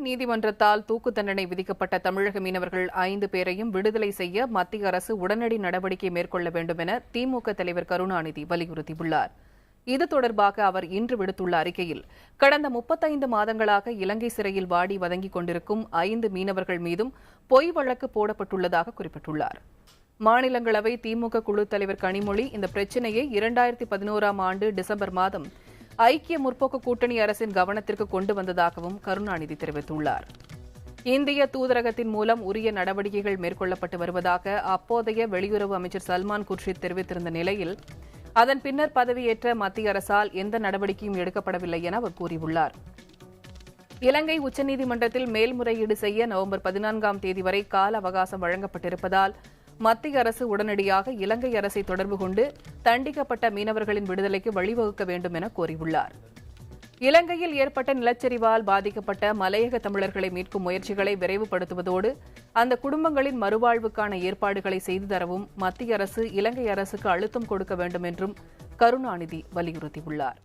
நீதிமன்றத்தால் தூக்கு தண்டனை விதிக்கப்பட்ட தமிழக மீனவர்கள் 5 பேரையும் விடுதலை செய்ய மத்திய அரசு உடனடி நடவடிக்கை மேற்கொள்ள வேண்டும் என திமுக தலைவர் கருணாநிதி வலியுறுத்தியுள்ளார். இது தொடர்பாக அவர் இன்று விடுத்துள்ள அறிக்கையில், கடந்த 35 மாதங்களாக இலங்கை சிறையில் வாடி வதங்கிக் கொண்டிருக்கும் 5 மீனவர்கள் மீதும் பொய் வழக்கு போடப்பட்டுள்ளதாக குறிப்பிட்டுள்ளார். மாநிலங்களவை திமுக குழு தலைவர் கனிமொழி இந்த பிரச்சினையை 2011ஆம் ஆண்டு டிசம்பர் மாதம் ஐக்கிய முற்போக்கு கூட்டணி அரசின் கவனத்திற்கு கொண்டு வந்ததாகவும் கருணாநிதி தெரிவித்துள்ளார். இந்திய தூதரகத்தின் மூலம் உரிய நடவடிக்கைகள் மேற்கொள்ளப்பட்டு வருவதாக அப்போதைய வெளியுறவு அமைச்சர் சல்மான் குர்ஷித் தெரிவித்திருந்த நிலையில், அதன் பின்னர் பதவியேற்ற மத்திய அரசால் எந்த நடவடிக்கையும் எடுக்கப்படவில்லை என அவர் கூறியுள்ளார். இலங்கை உச்சநீதிமன்றத்தில் மேல்முறையீடு செய்ய நவம்பர் 14ஆம் தேதி வரை கால அவகாசம் வழங்கப்பட்டிருப்பதால் மத்திய அரசு உடனடியாக இலங்கை அரசை தொடர்பு கொண்டு தண்டிக்கப்பட்ட மீனவர்களின் விடுதலைக்கு வழிவகுக்க வேண்டும் என கோரியுள்ளார். இலங்கையில் ஏற்பட்ட நிலச்சரிவால் பாதிக்கப்பட்ட மலையக தமிழர்களை மீட்கும் முயற்சிகளை விரைவுபடுத்துவதோடு அந்த குடும்பங்களின் மறுவாழ்வுக்கான ஏற்பாடுகளை செய்து தரவும் மத்திய அரசு இலங்கை அரசுக்கு அழுத்தம் கொடுக்க வேண்டும் என்றும் கருணாநிதி வலியுறுத்தியுள்ளார்.